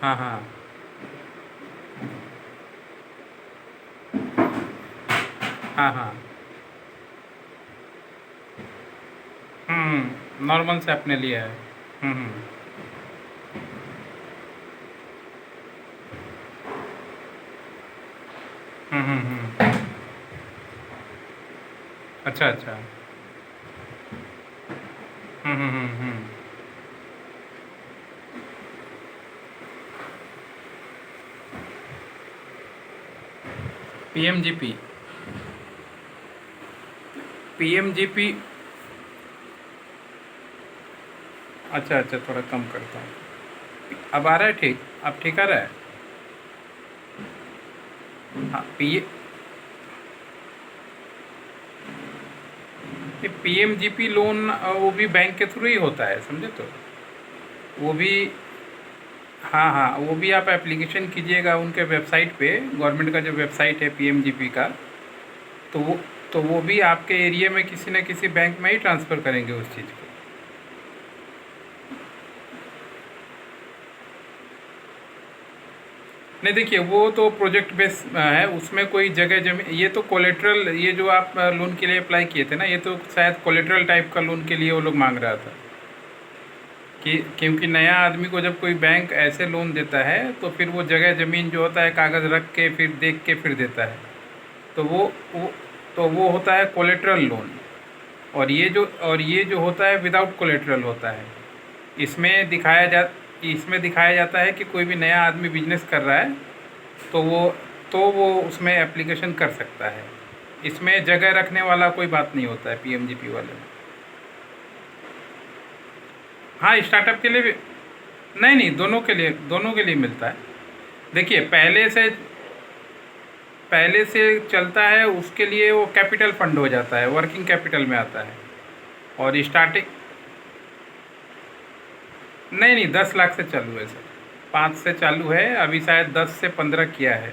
हाँ हाँ हाँ हाँ। नॉर्मल से आपने लिया है। हम्म। हम्म। अच्छा अच्छा। हम्म। पीएमजीपी। पीएमजीपी। अच्छा अच्छा, थोड़ा कम करता हूँ। अब आ रहा है ठीक? अब ठीक आ रहा है? हाँ पीएमजीपी लोन वो भी बैंक के थ्रू ही होता है, समझे तो। वो भी, हाँ हाँ, वो भी आप एप्लीकेशन कीजिएगा उनके वेबसाइट पे, गवर्नमेंट का जो वेबसाइट है पीएमजीपी का। तो वो भी आपके एरिया में किसी न किसी बैंक में ही ट्रांसफ़र करेंगे उस चीज़ को। नहीं देखिए, वो तो प्रोजेक्ट बेस है, उसमें कोई जगह जमीन, ये तो कोलेट्रल, ये जो आप लोन के लिए अप्लाई किए थे ना, ये तो शायद कोलेट्रल टाइप का लोन के लिए वो लोग मांग रहा था। कि क्योंकि नया आदमी को जब कोई बैंक ऐसे लोन देता है तो फिर वो जगह ज़मीन जो होता है कागज़ रख के फिर देख के फिर देता है। तो वो तो वो होता है कोलेट्रल लोन। और ये जो होता है विदाउट कोलेट्रल होता है। इसमें दिखाया जा इसमें दिखाया जाता है कि कोई भी नया आदमी बिजनेस कर रहा है तो वो उसमें एप्लीकेशन कर सकता है। इसमें जगह रखने वाला कोई बात नहीं होता है पीएमजीपी वाले में। हाँ, स्टार्टअप के लिए भी। नहीं नहीं, दोनों के लिए मिलता है। देखिए, पहले से चलता है उसके लिए वो कैपिटल फंड हो जाता है, वर्किंग कैपिटल में आता है। और स्टार्टिंग, नहीं नहीं, 10 लाख से चालू है सर। 5 से चालू है, अभी शायद 10 से 15 किया है।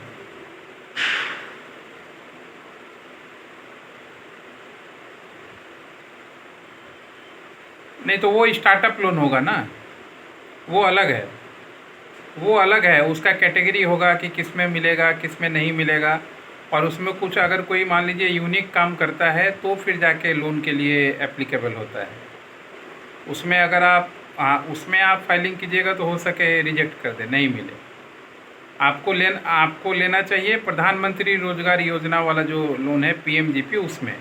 नहीं तो वो स्टार्टअप लोन होगा ना, वो अलग है। वो अलग है, उसका कैटेगरी होगा कि किस में मिलेगा किस में नहीं मिलेगा। और उसमें कुछ अगर कोई मान लीजिए यूनिक काम करता है तो फिर जाके लोन के लिए एप्लीकेबल होता है। उसमें अगर आप, हाँ, उसमें आप फाइलिंग कीजिएगा तो हो सके रिजेक्ट कर दे, नहीं मिले। आपको लेना चाहिए प्रधानमंत्री रोजगार योजना वाला जो लोन है पीएमजीपी, उसमें।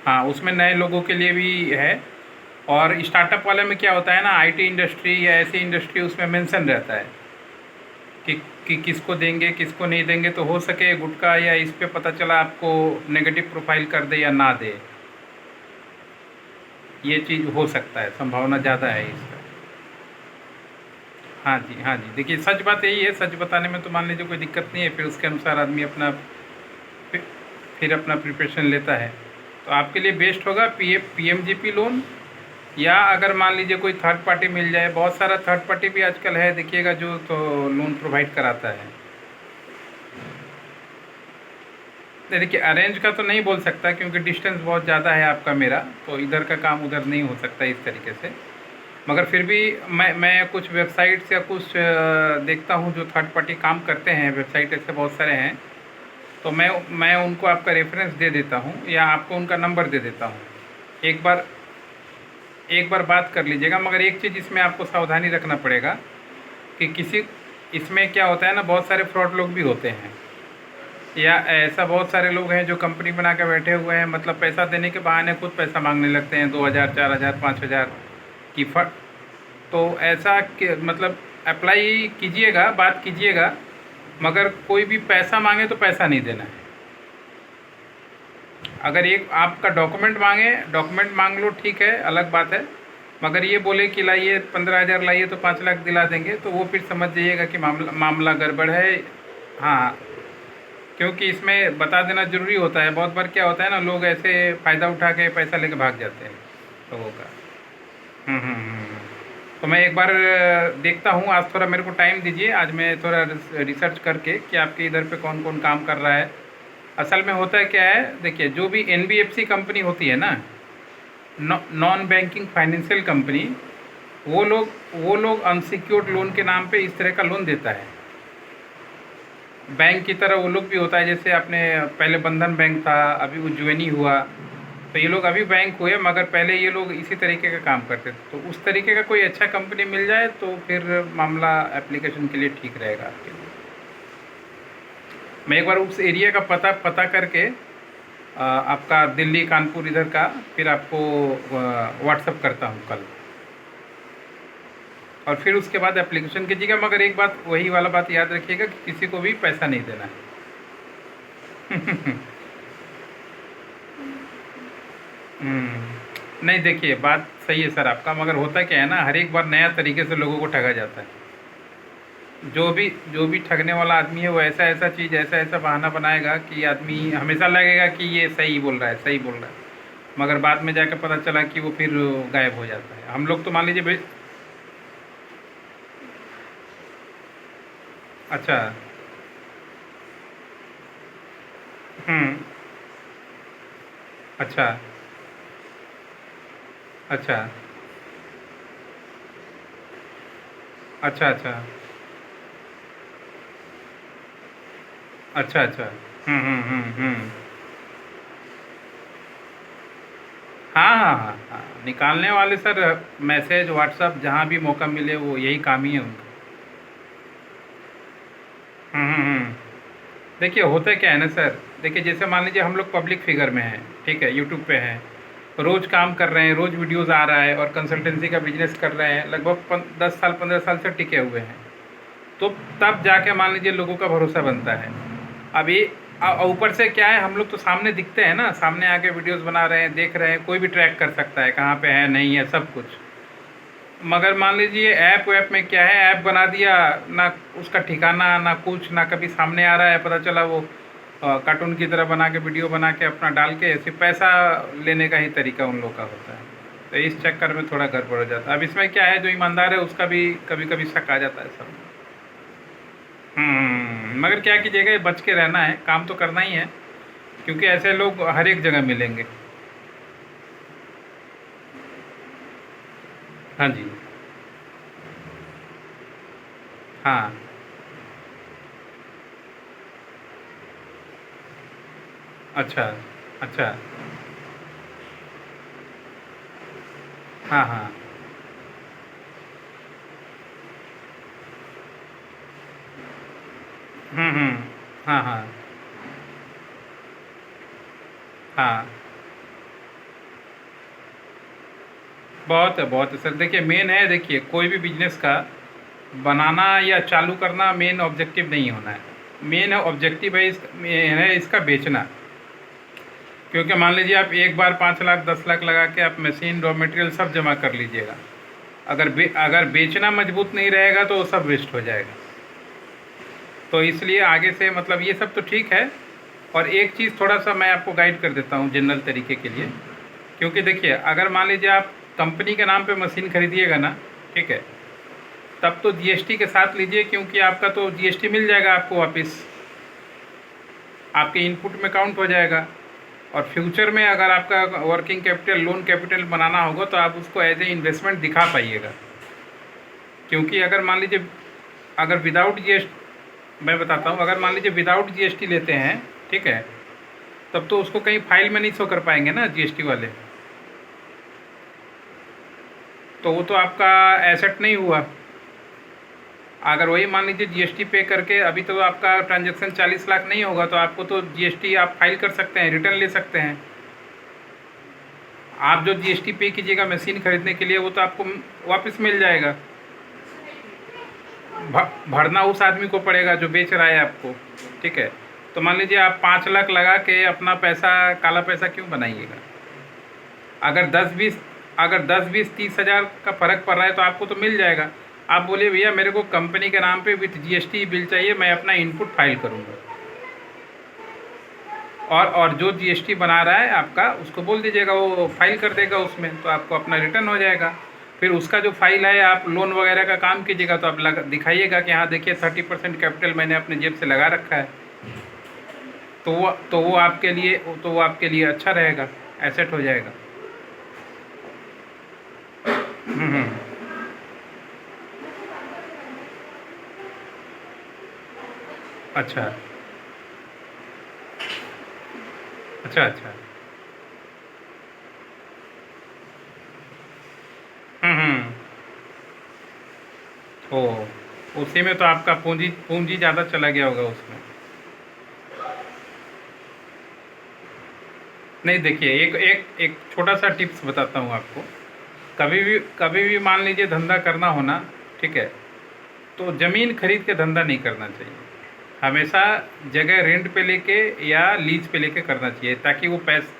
हाँ, उसमें नए लोगों के लिए भी है। और स्टार्टअप वाले में क्या होता है ना, आईटी इंडस्ट्री या ऐसी इंडस्ट्री उसमें मेंशन रहता है कि किसको देंगे किसको नहीं देंगे। तो हो सके गुटखा या इस पे पता चला आपको नेगेटिव प्रोफाइल कर दे या ना दे। ये चीज़ हो सकता है, संभावना ज़्यादा है इसका। हाँ जी, हाँ जी, देखिए सच बात यही है, सच बताने में तो मान लीजिए कोई दिक्कत नहीं है, फिर उसके अनुसार आदमी अपना फिर फिर अपना प्रिपरेशन लेता है। तो आपके लिए बेस्ट होगा पीएमजीपी लोन। या अगर मान लीजिए कोई थर्ड पार्टी मिल जाए, बहुत सारा थर्ड पार्टी भी आजकल है देखिएगा जो तो लोन प्रोवाइड कराता है। नहीं देखिए, अरेंज का तो नहीं बोल सकता क्योंकि डिस्टेंस बहुत ज़्यादा है आपका मेरा, तो इधर का काम उधर नहीं हो सकता इस तरीके से। मगर फिर भी मैं कुछ वेबसाइट्स या कुछ देखता हूँ जो थर्ड पार्टी काम करते हैं, वेबसाइट ऐसे बहुत सारे हैं। तो मैं उनको आपका रेफरेंस दे देता हूँ या आपको उनका नंबर दे देता हूँ। एक बार एक बार बात कर लीजिएगा। मगर एक चीज़ इसमें आपको सावधानी रखना पड़ेगा कि किसी, इसमें क्या होता है ना, बहुत सारे फ्रॉड लोग भी होते हैं। या ऐसा बहुत सारे लोग हैं जो कंपनी बना के बैठे हुए हैं, मतलब पैसा देने के बहाने खुद पैसा मांगने लगते हैं, 2000 4000 5000 की फट। तो ऐसा मतलब अप्लाई कीजिएगा, बात कीजिएगा, मगर कोई भी पैसा मांगे तो पैसा नहीं देना है। अगर एक आपका डॉक्यूमेंट मांगे, डॉक्यूमेंट मांग लो, ठीक है, अलग बात है। मगर ये बोले कि लाइए 15,000 लाइए तो 5 लाख दिला देंगे, तो वो फिर समझ जाइएगा कि मामला मामला गड़बड़ है। हाँ, क्योंकि इसमें बता देना ज़रूरी होता है। बहुत बार क्या होता है ना, लोग ऐसे फ़ायदा उठा के पैसा लेके भाग जाते हैं लोगों का। तो मैं एक बार देखता हूँ, आज थोड़ा मेरे को टाइम दीजिए, आज मैं थोड़ा रिसर्च करके कि आपके इधर पे कौन कौन काम कर रहा है। असल में होता है क्या है, देखिए जो भी एनबीएफसी कंपनी होती है ना, नॉन बैंकिंग फाइनेंशियल कंपनी, वो लोग अनसिक्योर्ड लोन के नाम पे इस तरह का लोन देता है। बैंक की तरह वो लोग भी होता है, जैसे आपने पहले बंधन बैंक था, अभी उज्जैनी हुआ, तो ये लोग अभी बैंक हुए, मगर पहले ये लोग इसी तरीके का काम करते थे। तो उस तरीके का कोई अच्छा कंपनी मिल जाए तो फिर मामला एप्लीकेशन के लिए ठीक रहेगा आपके लिए। मैं एक बार उस एरिया का पता पता करके आपका दिल्ली कानपुर इधर का फिर आपको व्हाट्सअप करता हूँ कल, और फिर उसके बाद एप्लीकेशन कीजिएगा। मगर एक बात, वही वाला बात याद रखिएगा कि किसी को भी पैसा नहीं देना है। नहीं, देखिए बात सही है सर आपका, मगर होता क्या है ना, हर एक बार नया तरीके से लोगों को ठगा जाता है। जो भी ठगने वाला आदमी है वो ऐसा ऐसा चीज़, ऐसा ऐसा बहाना बनाएगा कि आदमी हमेशा लगेगा कि ये सही बोल रहा है, सही बोल रहा है, मगर बाद में जाकर पता चला कि वो फिर गायब हो जाता है। हम लोग तो मान लीजिए अच्छा। हम्म। अच्छा। अच्छा। अच्छा। अच्छा। अच्छा। अच्छा। हम्म। हाँ हाँ हाँ हाँ, निकालने वाले सर मैसेज व्हाट्सअप जहाँ भी मौका मिले वो यही काम ही है उनका। हम्म। देखिए होता क्या है ना सर, देखिए जैसे मान लीजिए हम लोग पब्लिक फिगर में हैं, ठीक है, यूट्यूब पे हैं, रोज़ काम कर रहे हैं, रोज़ वीडियोस आ रहा है, और कंसल्टेंसी का बिजनेस कर रहे हैं, लगभग 10 साल 15 साल से टिके हुए हैं। तो तब जाके मान लीजिए लोगों का भरोसा बनता है। अभी ऊपर से क्या है, हम लोग तो सामने दिखते हैं ना, सामने आके वीडियोस बना रहे हैं, देख रहे हैं, कोई भी ट्रैक कर सकता है कहाँ पे है नहीं है सब कुछ। मगर मान लीजिए ऐप वैप में क्या है, ऐप बना दिया, ना उसका ठिकाना ना कुछ, ना कभी सामने आ रहा है, पता चला वो कार्टून की तरह बना के वीडियो बना के अपना डाल के सिर्फ पैसा लेने का ही तरीका उन लोग का होता है। तो इस चक्कर में थोड़ा गड़बड़ हो जाता है। अब इसमें क्या है, जो ईमानदार है उसका भी कभी कभी शक आ जाता है सब। मगर क्या कीजिएगा, ये बच के रहना है, काम तो करना ही है, क्योंकि ऐसे लोग हर एक जगह मिलेंगे। हाँ जी। हाँ। अच्छा। अच्छा। हाँ हाँ। हम्म। हाँ हाँ। हाँ, बहुत है सर। देखिए मेन है, देखिए कोई भी बिजनेस का बनाना या चालू करना मेन ऑब्जेक्टिव नहीं होना है। मेन ऑब्जेक्टिव है इसका बेचना। क्योंकि मान लीजिए आप एक बार 5 लाख 10 लाख लगा के आप मशीन रॉ मटेरियल सब जमा कर लीजिएगा, अगर बेचना मजबूत नहीं रहेगा तो वो सब वेस्ट हो जाएगा। तो इसलिए आगे से मतलब ये सब तो ठीक है। और एक चीज़ थोड़ा सा मैं आपको गाइड कर देता हूँ जनरल तरीके के लिए। क्योंकि देखिए अगर मान लीजिए आप कंपनी के नाम पे मशीन खरीदिएगा ना, ठीक है, तब तो जीएसटी के साथ लीजिए, क्योंकि आपका तो जीएसटी मिल जाएगा आपको वापस, आपके इनपुट में काउंट हो जाएगा। और फ्यूचर में अगर आपका वर्किंग कैपिटल लोन कैपिटल बनाना होगा तो आप उसको एज ए इन्वेस्टमेंट दिखा पाइएगा। क्योंकि अगर मान लीजिए अगर विदाउट जीएसटी, मैं बताता हूँ, अगर मान लीजिए विदाउट जीएसटी लेते हैं, ठीक है, तब तो उसको कहीं फाइल में नहीं शो कर पाएंगे ना जीएसटी वाले, तो वो तो आपका एसेट नहीं हुआ। अगर वही मान लीजिए जीएसटी पे करके अभी तो आपका ट्रांजैक्शन 40 लाख नहीं होगा, तो आपको तो जीएसटी आप फाइल कर सकते हैं, रिटर्न ले सकते हैं। आप जो जीएसटी पे कीजिएगा मशीन खरीदने के लिए वो तो आपको वापस मिल जाएगा। भरना उस आदमी को पड़ेगा जो बेच रहा है आपको, ठीक है। तो मान लीजिए आप 5 लाख लगा के अपना पैसा, काला पैसा क्यों बनाइएगा। अगर 10 20 30 हज़ार का फ़र्क पड़ रहा है तो आपको तो मिल जाएगा। आप बोलिए भैया मेरे को कंपनी के नाम पे विथ जीएसटी बिल चाहिए, मैं अपना इनपुट फाइल करूँगा, और जो जीएसटी बना रहा है आपका उसको बोल दीजिएगा, वो फाइल कर देगा उसमें, तो आपको अपना रिटर्न हो जाएगा। फिर उसका जो फाइल है, आप लोन वगैरह का काम कीजिएगा तो आप दिखाइएगा कि हाँ देखिए 30% कैपिटल मैंने अपने जेब से लगा रखा है। तो वो आपके लिए अच्छा रहेगा, एसेट हो जाएगा। हम्म। अच्छा, अच्छा, अच्छा। हुँ, हुँ। ओह! उसी में तो आपका पूँजी पूँजी ज़्यादा चला गया होगा उसमें। नहीं देखिए, एक एक एक छोटा-सा टिप्स बताता हूँ आपको। कभी भी मान लीजिए धंधा करना हो ना, ठीक है? तो ज़मीन खरीद के धंधा नहीं करना चाहिए। हमेशा जगह रेंट पे लेके या लीज़ पे लेके करना चाहिए ताकि वो पैस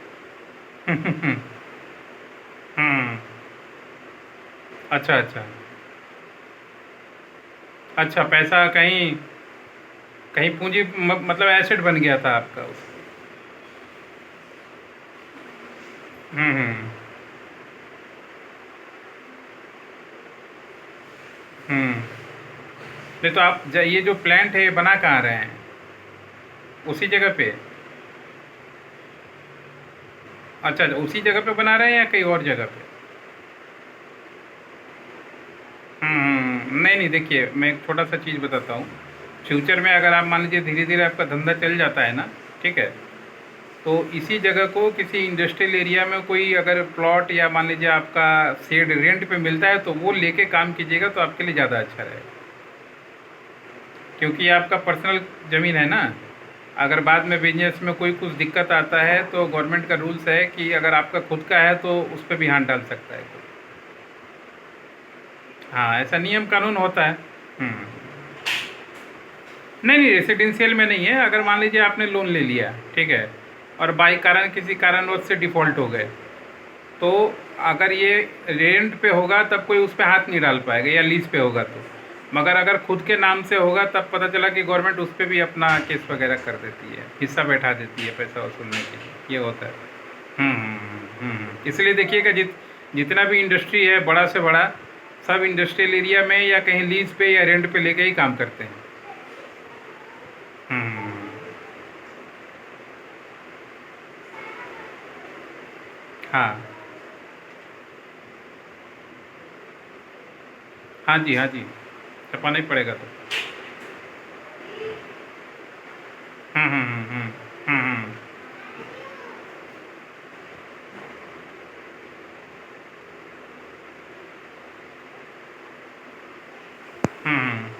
हुँ। अच्छा, अच्छा। अच्छा, पैसा कहीं कहीं पूँजी मतलब एसेट बन गया था आपका उस। हुँ, हुँ। हुँ। नहीं तो आप ये जो प्लांट है ये बना कहाँ रहे हैं? उसी जगह पे? अच्छा, उसी जगह पे बना रहे हैं या कहीं और जगह पे? नहीं, नहीं देखिए, मैं एक छोटा-सा चीज़ बताता हूँ। फ्यूचर में अगर आप मान लीजिए धीरे-धीरे आपका धंधा चल जाता है ना, ठीक है? तो इसी जगह को किसी इंडस्ट्रियल एरिया में कोई अगर प्लॉट या मान लीजिए आपका शेड रेंट पे मिलता है तो वो लेके काम कीजिएगा तो आपके लिए ज़्यादा अच्छा रहेगा। क्योंकि ये आपका पर्सनल ज़मीन है ना, अगर बाद में बिज़नेस में कोई कुछ दिक्कत आता है तो गवर्नमेंट का रूल्स है कि अगर आपका खुद का है तो उस पे भी हाथ डाल सकता है कोई। हाँ, ऐसा नियम कानून होता है। हुँ। नहीं, नहीं रेसिडेंशियल में नहीं है, अगर मान लीजिए आपने लोन ले लिया, ठीक है? और बाई कारण किसी कारणवश से डिफ़ॉल्ट हो गए, तो अगर ये रेंट पे होगा तब कोई उस पे हाथ नहीं डाल पाएगा या लीज़ पे होगा तो। मगर अगर खुद के नाम से होगा तब पता चला कि गवर्नमेंट उस पे भी अपना केस वगैरह कर देती है, हिस्सा बैठा देती है पैसा वसूलने के लिए, ये होता है। इसलिए देखिएगा जितना भी इंडस्ट्री है बड़ा से बड़ा, सब इंडस्ट्रियल एरिया में या कहीं लीज़ पे या रेंट पे लेके ही काम करते हैं। हुँ। हाँ। हाँ जी, हाँ जी। छपाना ही पड़ेगा तो। हुँ, हुँ, हुँ, हुँ। हुँ, हुँ। हुँ, हुँ।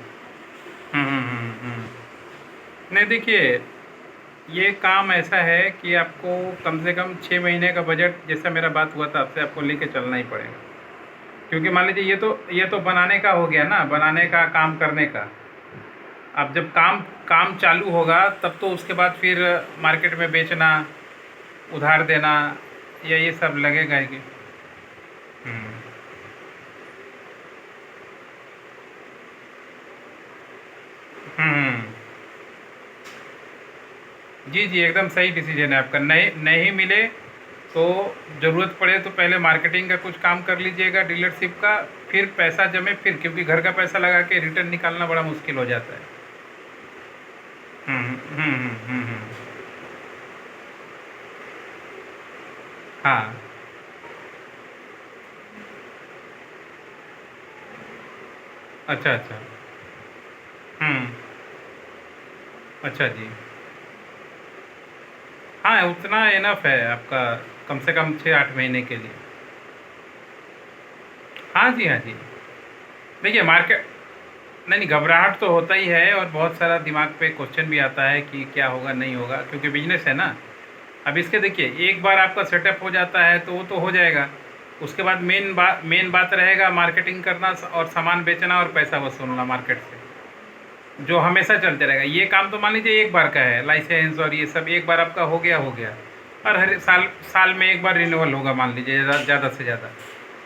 हुँ, हुँ, हुँ, हुँ। नहीं देखिए, ये काम ऐसा है कि आपको कम से कम 6 महीने का बजट जैसा मेरा बात हुआ था आपसे आपको लेके चलना ही पड़ेगा। क्योंकि मान लीजिए ये तो बनाने का हो गया ना, बनाने का, काम करने का। अब जब काम काम चालू होगा तब तो उसके बाद फिर मार्केट में बेचना, उधार देना या ये सब लगेगा ही। हुँ। हुँ, हुँ। जी, जी, एकदम सही डिसीजन है आपका। नहीं नहीं मिले तो ज़रूरत पड़े तो पहले मार्केटिंग का कुछ काम कर लीजिएगा डीलरशिप का, फिर पैसा जमे फिर, क्योंकि घर का पैसा लगा के रिटर्न निकालना बड़ा मुश्किल हो जाता है। हुँ, हुँ, हुँ, हुँ, हुँ। हाँ। अच्छा, अच्छा। हुँ। अच्छा जी। हाँ, उतना इनफ है आपका कम से कम 6-8 महीने के लिए। हाँ जी, हाँ जी। देखिए मार्केट नहीं, नहीं घबराहट तो होता ही है और बहुत सारा दिमाग पे क्वेश्चन भी आता है कि क्या होगा, नहीं होगा क्योंकि बिज़नेस है ना। अब इसके देखिए एक बार आपका सेटअप हो जाता है तो वो तो हो जाएगा। उसके बाद मेन बात रहेगा मार्केटिंग करना और सामान बेचना और पैसा वसूलना मार्केट से, जो हमेशा चलते रहेगा। ये काम तो मान लीजिए एक बार का है, लाइसेंस और ये सब एक बार आपका हो गया। और हर साल साल में एक बार रिन्यूअल होगा मान लीजिए ज़्यादा से ज़्यादा।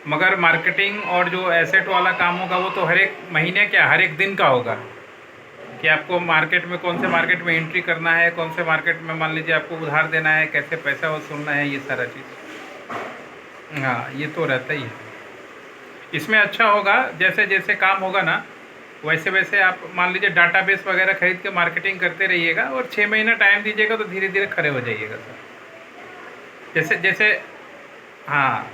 मगर मार्केटिंग और जो एसेट वाला काम होगा वो तो हर एक महीने क्या हर एक दिन का होगा कि आपको मार्केट में कौन से मार्केट में एंट्री करना है, कौन से मार्केट में मान लीजिए आपको उधार देना है, कैसे पैसा वसूलना है, ये सारा चीज़। हाँ, ये तो रहता ही है। इसमें अच्छा होगा जैसे जैसे काम होगा ना, वैसे वैसे आप मान लीजिए डाटाबेस वगैरह खरीद के मार्केटिंग करते रहिएगा और 6 महीना टाइम दीजिएगा तो धीरे धीरे खड़े हो जाइएगा सर। जैसे जैसे हाँ।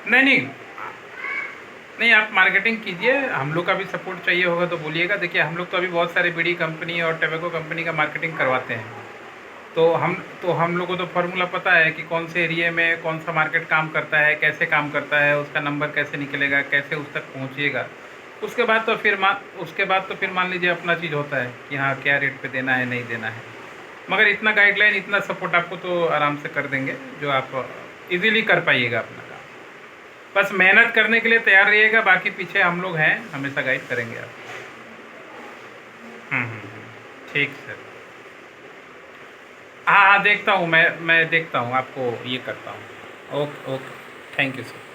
नहीं नहीं नहीं, आप मार्केटिंग कीजिए, हम लोग का भी सपोर्ट चाहिए होगा तो बोलिएगा। देखिए हम लोग तो अभी बहुत सारे बीड़ी कंपनी और टबैको कंपनी का मार्केटिंग करवाते हैं। तो हम लोग को तो फार्मूला पता है कि कौन से एरिया में कौन सा मार्केट काम करता है, कैसे काम करता है, उसका नंबर कैसे निकलेगा, कैसे उस तक पहुँचिएगा। उसके बाद तो फिर मान लीजिए अपना चीज़ होता है कि हाँ क्या रेट पे देना है, नहीं देना है। मगर इतना गाइडलाइन, इतना सपोर्ट आपको तो आराम से कर देंगे, जो आप इजीली कर पाइएगा अपना काम। बस मेहनत करने के लिए तैयार रहिएगा, बाकी पीछे हम लोग हैं, हमेशा गाइड करेंगे आप। ठीक सर। हाँ हाँ, देखता हूँ, मैं देखता हूँ, आपको ये करता हूँ। Okay okay, thank you sir.